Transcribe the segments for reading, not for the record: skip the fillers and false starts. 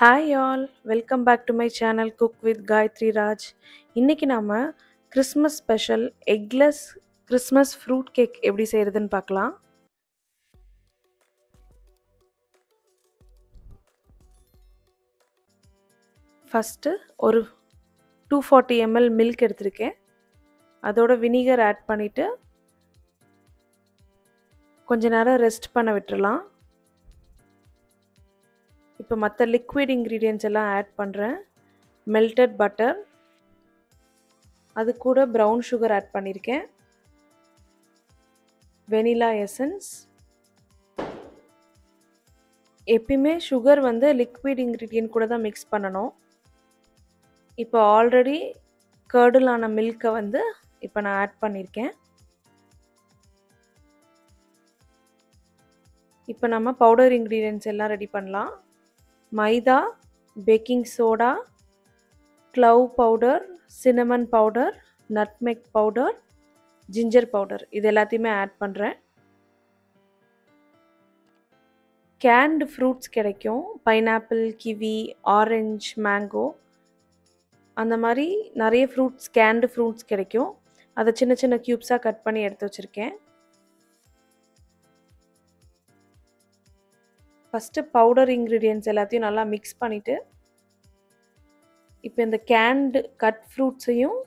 Hi all, welcome back to my channel cook with Gayathri Raj. இன்றைக்கி நாம் Christmas special eggless Christmas fruit cake எப்படி செய்கிறதுன்னு பார்க்கலாம். ஃபஸ்ட்டு ஒரு 240 ml மில்க் எடுத்திருக்கேன். அதோட வினிகர் ஆட் பண்ணிவிட்டு கொஞ்ச நேரம் ரெஸ்ட் பண்ண விட்டுறலாம். இப்போ மற்ற லிக்விட் இன்க்ரீடியன்ட்ஸ் எல்லாம் ஆட் பண்ணுறேன். மெல்டட் பட்டர், அது கூட ப்ரௌன் சுகர் ஆட் பண்ணியிருக்கேன், வெனிலா எசன்ஸ். எப்பயுமே சுகர் லிக்விட் இன்க்ரீடியன்ட் கூட தான் மிக்ஸ் பண்ணணும். இப்போ ஆல்ரெடி கர்டிலான மில்கை இப்போ நான் ஆட் பண்ணியிருக்கேன். இப்போ நம்ம பவுடர் இன்க்ரீடியன்ட்ஸ் எல்லாம் ரெடி பண்ணலாம். Maida, baking soda, clove powder, cinnamon powder, nutmeg powder, ginger powder, இது எல்லாத்தையுமே ஆட் பண்ணுறேன். கேன்டு ஃப்ரூட்ஸ் கிடைக்கும், பைனாப்பிள், கிவி, ஆரஞ்சு, மேங்கோ, அந்த மாதிரி நிறைய ஃப்ரூட்ஸ், கேன்டு ஃப்ரூட்ஸ் கிடைக்கும். அதை சின்ன சின்ன க்யூப்ஸாக கட் பண்ணி எடுத்து வச்சுருக்கேன். ஃபஸ்ட்டு பவுடர் இன்க்ரீடியன்ட்ஸ் எல்லாத்தையும் நல்லா மிக்ஸ் பண்ணிவிட்டு இப்போ இந்த கேன்டு கட் ஃப்ரூட்ஸையும்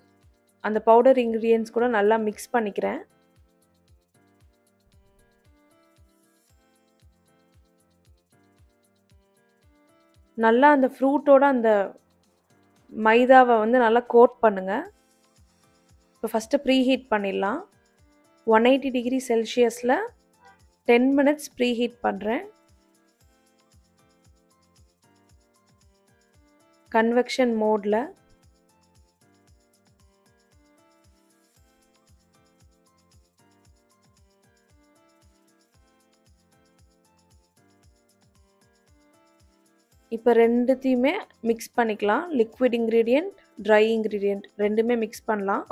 அந்த பவுடர் இன்க்ரீடியன்ட்ஸ் கூட நல்லா மிக்ஸ் பண்ணிக்கிறேன். நல்லா அந்த ஃப்ரூட்டோட அந்த மைதாவை நல்லா கோட் பண்ணுங்கள். இப்போ ஃபஸ்ட்டு ப்ரீ ஹீட் பண்ணிடலாம். 180 டிகிரி செல்சியஸில் 10 மினிட்ஸ் ப்ரீ ஹீட் பண்ணுறேன். கன்வெக்ஷன் மோடில். இப்போ ரெண்டுத்தையுமே மிக்ஸ் பண்ணிக்கலாம். லிக்விட் இன்க்ரீடியண்ட், ட்ரை இன்க்ரீடியண்ட் ரெண்டுமே மிக்ஸ் பண்ணலாம்.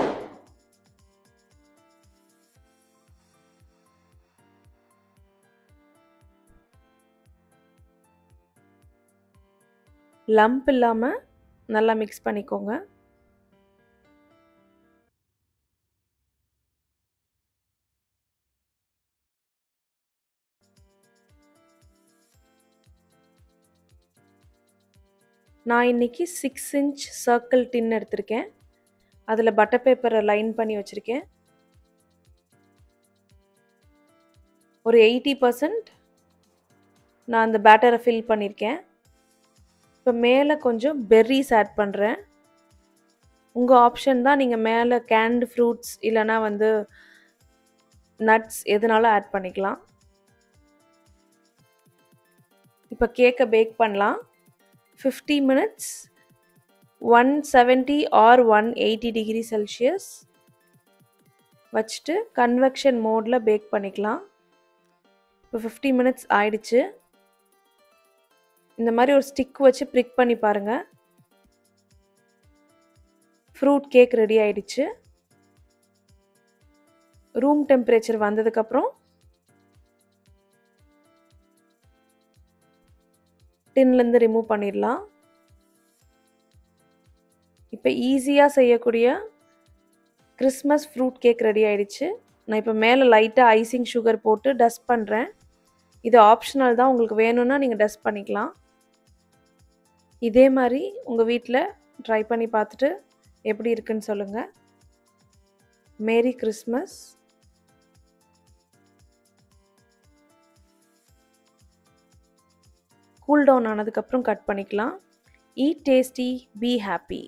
லம்ப் இல்லாமல் நல்லா மிக்ஸ் பண்ணிக்கோங்க. நான் இன்றைக்கி 6 இன்ச் சர்க்கிள் டின் எடுத்திருக்கேன். அதில் பட்டர் பேப்பரை லைன் பண்ணி வச்சுருக்கேன். ஒரு 80% நான் அந்த பேட்டரை ஃபில் பண்ணியிருக்கேன். இப்போ மேலே கொஞ்சம் பெர்ரிஸ் ஆட் பண்ணுறேன். உங்கள் ஆப்ஷன் தான், நீங்கள் மேலே கேன்டு ஃப்ரூட்ஸ் இல்லைனா நட்ஸ் எதுனாலும் ஆட் பண்ணிக்கலாம். இப்போ கேக்கை பேக் பண்ணலாம். 50 மினிட்ஸ் 170 ஆர் 180 டிகிரி செல்சியஸ் வச்சுட்டு கன்வெக்ஷன் மோடில் பேக் பண்ணிக்கலாம். இப்போ 50 மினிட்ஸ் ஆயிடுச்சு. இந்த மாதிரி ஒரு ஸ்டிக் வச்சு ப்ரிக் பண்ணி பாருங்கள். ஃப்ரூட் கேக் ரெடி ஆயிடுச்சு. ரூம் டெம்பரேச்சர் வந்ததுக்கப்புறம் டின்லேருந்து ரிமூவ் பண்ணிடலாம். இப்போ ஈஸியாக செய்யக்கூடிய கிறிஸ்மஸ் ஃப்ரூட் கேக் ரெடி ஆயிடுச்சு. நான் இப்போ மேலே லைட்டாக ஐசிங் சுகர் போட்டு டஸ்ட் பண்ணுறேன். இது ஆப்ஷனல் தான், உங்களுக்கு வேணும்னா நீங்கள் டஸ்ட் பண்ணிக்கலாம். இதே மாதிரி உங்கள் வீட்டில் ட்ரை பண்ணி பார்த்துட்டு எப்படி இருக்குன்னு சொல்லுங்கள். Merry Christmas. கூல் டவுன் ஆனதுக்கப்புறம் கட் பண்ணிக்கலாம். Eat tasty, be happy.